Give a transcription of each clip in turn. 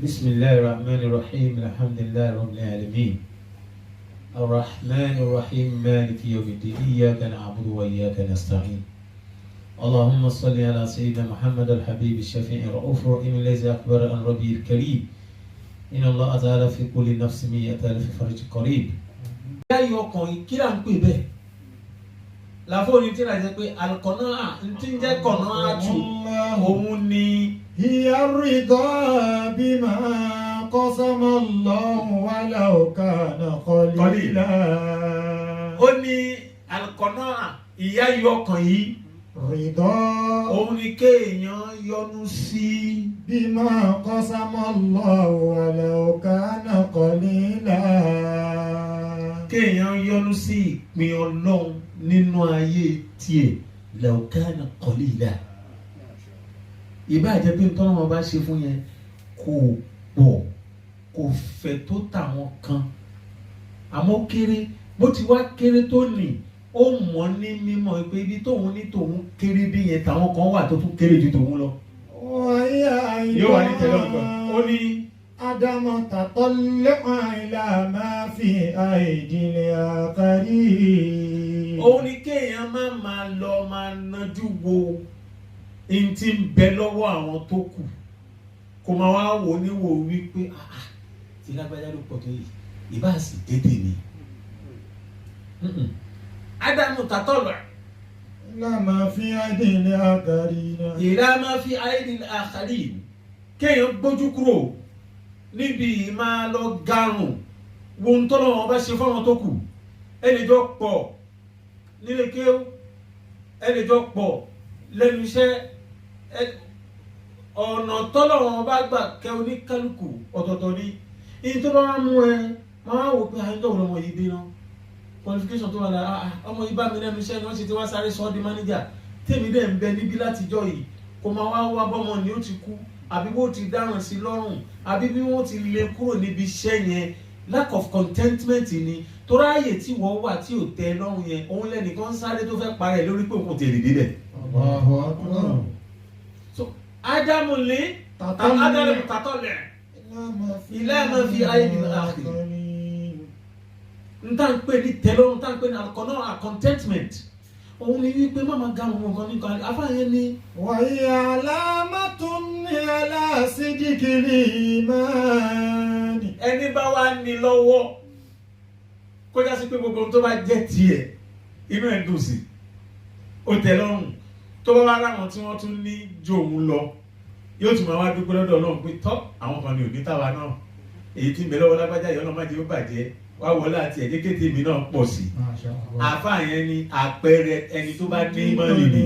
بسم الله الرحمن الرحيم الحمد لله رب العالمين الرحمن الرحيم مالك يوم الدين إياك نعبد وإياك نستعين اللهم صل على سيدنا محمد الحبيب الشفيع الرؤوف الرحيم الذي أخبر عن ربي الكريم إن الله تعالى في كل نفس 100,000 فرج قريب. láyé ọkàn kí là ń pè bẹ́ẹ̀ láfóònù tí ra jẹ́ pé alukọ̀nà tí ń jẹ́ kọ̀nà àjù òun ni. hiya ridha bima qasama Allahu walau kana qalila. ó ní alukọ̀nà ìyá yọ ọkàn yìí. ridha òun ni kéèyàn yọ́nú sí. bima qasama Allahu walau kana qalila. kéèyàn yọ́nú sí ìpín Ọlọ́run nínú ayé tiẹ̀ law kana qalila. ìbá jẹ́ pé tọ́lọ́ wọn bá ṣe fún yẹn kò pọ̀ kò fẹ̀ tó tàwọn kan àmọ́ kéré bó ti wá kéré tó nì ó mọ̀ ní mímọ̀ pé ibi tóun ní tòun kéré bí yẹn tàwọn kan wà tó tún kéré ju tòun lọ. yóò wá ní tẹ́lẹ̀ ọ̀gbọ́n ó ní. Adamu tatallu'a ila ma fi aydil akharin. òun ni kéèyàn máa lọ máa nájú wo n tí ń bẹ lọ́wọ́ àwọn tó kù kó máa wá wò níwò wípé tí lágbájá ló pọ̀ tó yìí ìbá sì dédé ni. Ádámù tatọ́lọ̀ ila ma fi aydil akharin. ila ma fi aydil akharin kéèyàn gbójú kúrò níbi máa lọ garùn wo ń tọ́lọ́ wọn bá ṣe fọ́nà tó kù ẹnìjọ́ pọ̀ nílé kéwú ẹnìjọ́ pọ̀ lẹ́nu iṣẹ́ ọ̀nà tọ́lọ́ wọn bá gbà kẹ́ oníkálukú ọ̀tọ̀ọ̀tọ̀ ni ìyí tó bá mú ẹ máa wò pé àyíjọ́ òun ọmọ yìí dé náà qualification tó wà lára ọmọ yìí bá mi lẹ́nu iṣẹ́ ni wọ́n ṣe ti wá sáré sọ́ di manager tèmi dẹ̀ ń bẹ níbí látijọ́ yìí kò máa wá bọ́mọ ni ó ti kú àbí wọ́n ti dáràn sí lọ́rùn àbí bí wọ́n ti lé kúrò níbi iṣẹ́ yẹn lack of contentment ni torí ààyè tí wọ́n wà tí ò tẹ́ lọ́rùn yẹn òun lẹ́nìkan sáré tó fẹ́ parẹ́ lórí pé òun tẹ̀lé débẹ̀. so Ádámù lé Ádámù tatọ́lẹ̀ ila ma fi aydil akharin n tá n pè ní tẹ́lọ́rùn n tá n pè ní alukọ̀nà contentment òun ni wípé má máa garun wọn kan nìkan afáyẹn ni. wàyí alamatun ala sidikil imani. ẹni bá wà ní lọ́wọ́ kó já sí pé gbogbo ohun tó bá jẹ́ tiẹ̀ inú ẹ̀ dùn sí ó tẹ́ lọ́rùn tó bá wá láwọn tí wọ́n tún ní ju òun lọ yóò tún máa wá dúpẹ́ lọ́dọ̀ Ọlọ́run pé tọ́ àwọn kan ní òní táwa náà èyí tí ń bẹ lọ́wọ́ lágbájá yìí Ọlọ́run má jẹ́ ó bàjẹ́ wá wọlé àti ẹ̀jẹ̀ kété mi náà pọ̀ sí. àfa yẹn ni àpẹẹrẹ ẹni tó bá ní ìmọ̀nì ni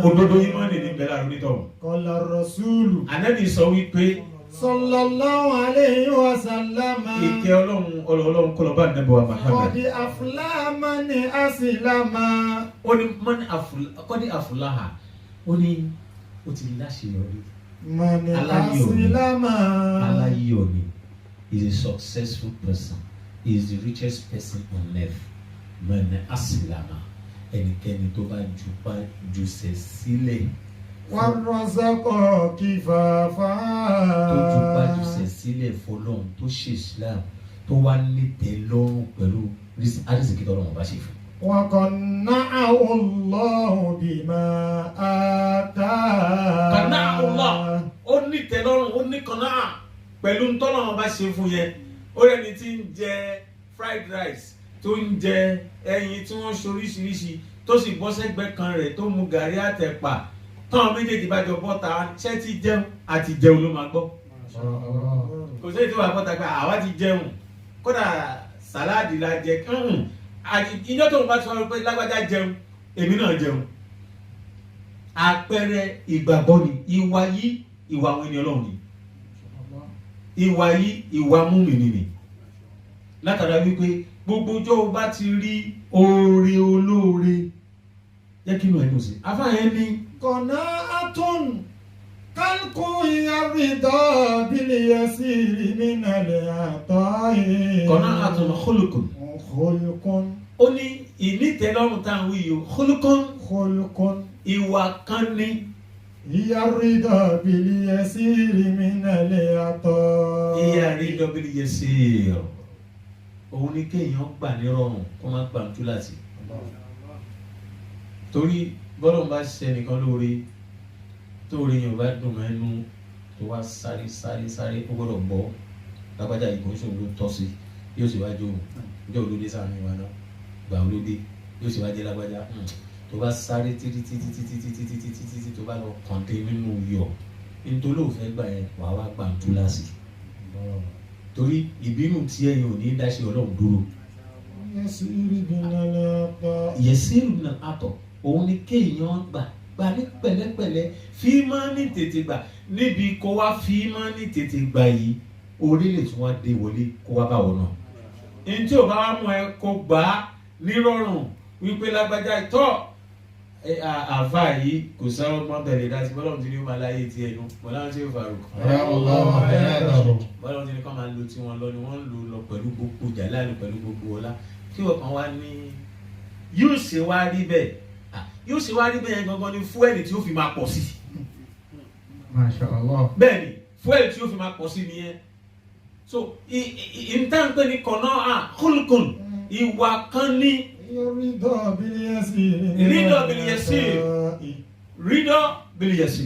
òdodo ìmọ̀nì ni bẹ̀rẹ̀ àrùn nítọ̀. Qala rasulu. Ànábì sọ wípé. sallallahu alayhi wa sallam. ìkẹ́ ọlọ́run kọlọ̀ bá nàbẹ̀ wa Muhammad. qad aflaha man aslama. ó ní qad aflaha ó ní ó ti láṣeyọrí. man aslama. aláyọ̀ ni. He is a successful person. He is the richest person on earth. Man aslama. ẹnikẹ́ni tó bá jùsẹ̀ sílẹ̀. Warrazaqa kifafa. tó jùsẹ̀ sílẹ̀ fọlọ́run tó ṣe Islam tó wá nítẹ̀ lọ́rùn pẹ̀lú àdìsíkì tọ́lọ́run bá ṣe fún. Wa qanna'ahu Allahu bima ataahu. Qanna'ahu Allah ó nítẹ̀ lọ́rùn ó ní kànnà pẹ̀lú tọ́lọ́run bá ṣe fún yẹn ó rẹni tí ń jẹ fried rice tó ń jẹ ẹyin tí wọ́n ṣoríṣiríṣi tó sì bọ́ sẹ́gbẹ́ kan rẹ̀ tó mu gàrí àtẹ̀pà táwọn méjèèjì bá jọ bọ́ta ṣé ti jẹun àti jẹun ló máa gbọ́. kò sí èyí tó wà bọ́ta pé àwa ti jẹun kódà sàláàdì la jẹ ìjọ tó ń bá sọ pé lágbájá jẹun èmi náà jẹun. àpẹẹrẹ ìgbàgbọ́ ni ìwà yìí ìwà àwọn ènìyàn Ọlọ́run ni ìwà yìí ìwà múmìnì ni látara wípé gbogbo ọjọ́ bá ti rí oore olóore jẹ́ kí inú ẹ̀ dùn sí. afáyẹn ní. qana'atun kálkù yarida bil yasiri minal ata'i. qana'atun khuluqun. ó ní ìnítẹ́lọ́rùn tá à ń wí yìí khuluqun. khuluqun. ìwà kan ní هي الرضا باليسير من العطاء. ìyá rí dọ́bìlì yẹ sí ọ òun ni kéèyàn gbà nírọ̀rùn kó má gbà tú láti torí bọ́lọ̀ bá ṣe nìkan lóore tó rí yẹn ò bá dùn mẹ́nu tó wá sáré ó gbọ́dọ̀ gbọ́ lágbájá ìgbọ̀n ṣòro ló tọ́ sí yóò sì wá jó ìjọ olóde sáà ní wa náà gbà olóde yóò sì wá jẹ́ lágbájá tó bá sáré títí tó bá lọ kànté nínú yọ̀ nítorí òfẹ́ gbà yẹn wàá wá gbà tú láti torí ìbínú tí ẹ̀yin ò ní dáṣe ọlọ́run dúró. yẹsìrì nà àtọ̀ òun ni kéèyàn gbà ní pẹ̀lẹ́pẹ̀lẹ́ fi máa ní tètè gbà níbi kó wá fi máa ní tètè gbà yìí orí lè tún wá dé wọlé kó wá bá wọn náà. ní tí ò bá wá mú ẹ kó gbà á nírọ̀rùn wípé lágbájá ìtọ́ àfa yìí kò sáré mọ́ bẹ̀rẹ̀ dási bọ́lọ́run ti ní ó máa láyé tí ẹnu bọ́lọ́run ti ń farò bọ́lọ́run ti ní kọ́ máa lo tí wọ́n lọ ni wọ́n ń lò lọ pẹ̀lú gbogbo jàláàlú pẹ̀lú gbogbo ọlá kí ọkàn wá ní yóò ṣe wá rí bẹ́ẹ̀ gangan ni fúẹ́lì tí ó fi máa pọ̀ sí. Masha Allah. bẹ́ẹ̀ ni fúẹ́lì tí ó fi máa pọ̀ sí nìyẹn so ìtànpé ni kọ̀nà khulqun ìwà kan ní rídọ̀ bìlìyẹsì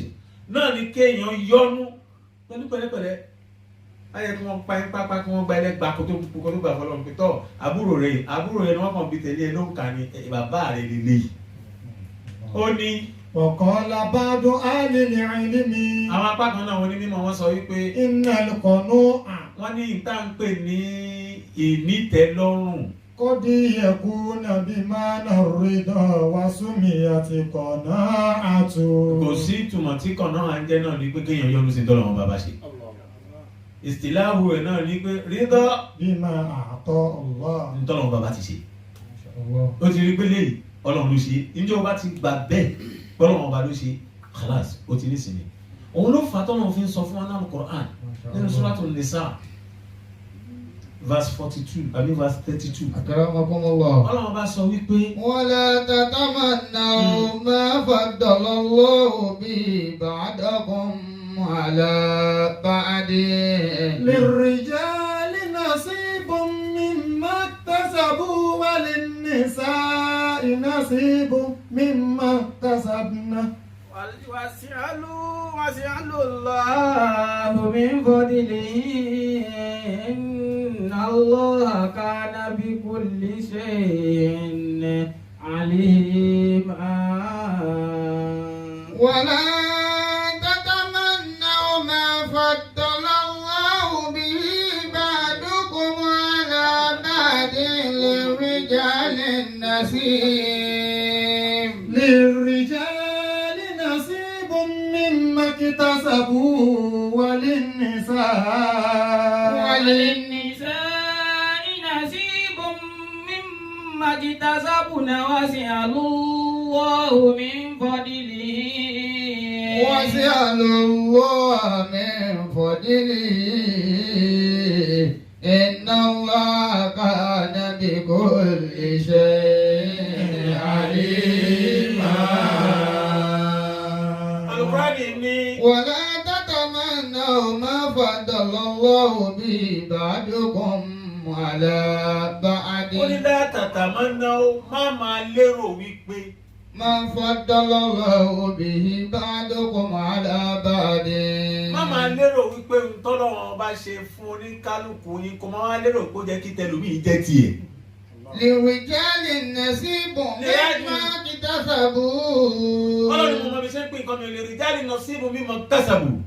náà ni kéèyàn yọnu pẹ̀lú pẹ̀lẹ́pẹ̀lẹ́ ayẹ kí wọ́n pa ẹ́ pápá kí wọ́n gba ẹlẹ́gbà kó tó gbà fọlọ́run pé tọ́ àbúrò rẹ̀ ni wọ́n kàn bí tẹ̀lé ẹ ló ń kà ní bàbá rẹ̀ lélẹ́yìí ó ní. Ọ̀kọ́lá bá dún áàlìlì àìlìmí. Àwọn apá kan náà wọ́n ní mímọ̀ wọ́n sọ wípé iná lùkọ̀nú à. Wọ́n ní ìta ń pè ní ìnítẹ́lọ́rùn. Kódì ẹ̀kú nàbí máa nà rídọ̀ wá súnmí àti kọ̀nà àtò. Kò sí ìtumọ̀ tí kọ̀nà à ń jẹ́ náà ní pé kéèyàn yọ́nú sí tọ́lọ́run bàbá ṣe. Ìsìláhù ẹ̀ náà ní pé rídọ̀ bí máa àtọ́ Allah. Tọ́lọ́run bàbá ti ṣe. Ó ti rí pé léyìí Ọlọ́run ló ṣe. Ǹjẹ́ o bá ti gbà bẹ́ẹ̀ Ọlọ́run ọba ló ṣe khalas ó ti ní sinmi. Òun ló fà tọ́lọ́run fi ń sọ fún wa náà Qur'an nínú Suratul Nisa verse 42 àbí verse 32. Akramakumullah. Ọlọ́run bá sọ wípé wala tatamannaw ma faddalallahu bihi ba'dakum ala ba'din. Lirrijali nasibun mimma iktasabu wa linnisa'i nasibun mimma iktasabna. واسألوا الله من فضله إن الله كان بكل شيء عليما ولا تتمنوا ما فضل الله به بعضكم على بعض للرجال النصيب مما اكتسبوا وللنساء نصيب مما اكتسبن واسألوا الله من فضله إن الله كان بكل شيء عليما ولا تتمنوا ما فضل الله به بعضكم على بعض. Ó ní la tatamannaw má máa lérò wípé ما فضل الله به بعضكم على بعض. Má máa lérò wípé ntọ́lọ́run bá ṣe fún oníkálukú yín kó máa lérò pé ó jẹ́ kí tẹlòmíì jẹ́ tiẹ̀. للرجال نصيب مما اكتسبوا. Ọlọ́run mo mọ̀ bí ṣe ń pín nǹkan mi للرجال نصيب مما اكتسبوا.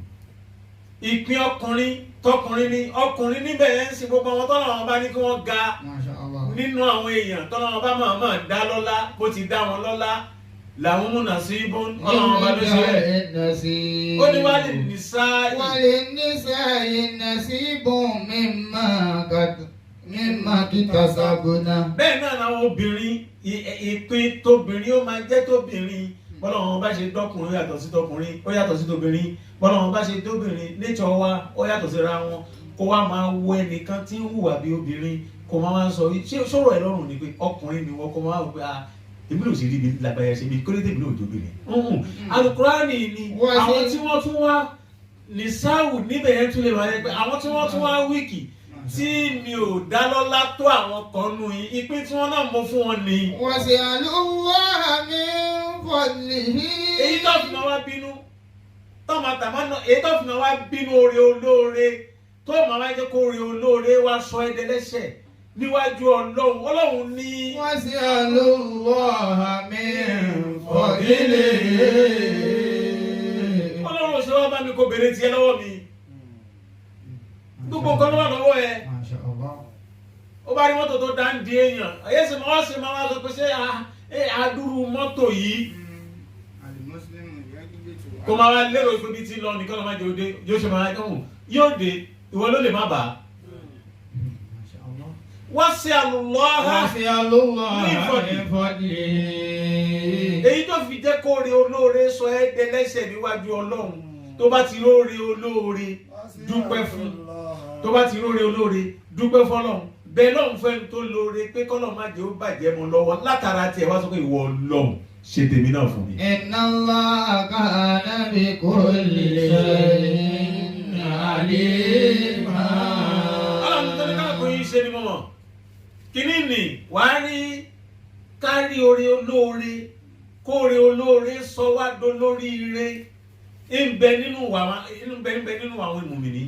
Ìpín ọkùnrin tọkùnrin ni ọkùnrin níbẹ̀ yẹn ń sin gbogbo àwọn tọ́lọ́run bá ní kí wọ́n ga nínú àwọn èèyàn tọ́lọ́run bá máa dá lọ́lá bó ti dá wọn lọ́lá làwọn mú nasibun Ọlọ́run bá ló ṣe ó ní wálé nisa'i nasibun mimma iktasabna. Bẹ́ẹ̀ náà làwọn obìnrin ìpín tóbìnrin ó máa jẹ́ tóbìnrin bọ́lọ́run bá ṣe dọ́kùnrin ó yàtọ̀ sí tọkùnrin ó yàtọ̀ sí tóbìnrin bọ́lọ́run bá ṣe tóbìnrin nature wa ó yàtọ̀ síra wọn kó wá máa wo ẹnìkan tí ń hùwà bí obìnrin kó máa ń sọ ṣé ṣòro ẹ̀ lọ́rùn ni pé ọkùnrin ni wọ́n kó máa wò pé èmi ló sì rí ibi lágbáyà ṣe bí kórè tèmi ló jóbi rẹ̀. Alukurani ni àwọn tí wọ́n tún wá ní sáwù níbẹ̀ yẹn tún lè wáyé pé àwọn tí wọ́n tún wá wíìkì tí mi ò dá lọ́lá tó àwọn kan nù yín ìpín tí wọ́n náà mọ fún wọn ni. wasi'alullaha min fadlihi. èyí tó fi máa wá bínú tó máa tàmá náà èyí tó fi máa wá bínú oore olóore tó máa wá jẹ́ kó oore olóore wá sọ ẹ́ dẹ́lẹ́ṣẹ̀ níwájú Ọlọ́run ní. wasi'alullaha min fadlihi. Ọlọ́run ṣe wá bá mi kó bèrè tiẹ̀ lọ́wọ́ mi gbogbo nǹkan ló wà lọ́wọ́ ẹ. Masha Allah. ó bá rí mọ́tò tó dá ń di èèyàn ẹ̀yẹ́ sì máa ṣe máa sọ pé ṣé àdúrú mọ́tò yìí kó máa wá lérò pé bí ti lọ nìkan ló máa jẹ òde yóò ṣe máa dáhùn yóò dé ìwọ ló lè má bàá. wasi'alullaha min fadlihi. èyí tó fi jẹ́ kó rí olóore sọ ẹ́ dẹ́lẹ́ṣẹ̀ níwájú Ọlọ́run tó bá ti róore olóore dúpẹ́ fún tó bá ti róore olóore dúpẹ́ fọ́lọ́run bẹ́ẹ̀ lọ́hùn fẹ́ tó lóore pé kọ́lọ́ má jẹ́ ó bàjẹ́ mọ́ lọ́wọ́ látara tiẹ̀ wá sọ pé ìwọ Ọlọ́hun ṣe tèmi náà fún mi. Inna Allaha kana bi kulli shay'in alima. Ọlọ́run tó ní káàkiri yìí ṣe ni mọ̀ kínní ni wàá rí kárí oore olóore kóore olóore sọ wá dolóríire ń bẹ nínú àwọn ìmùmìnì.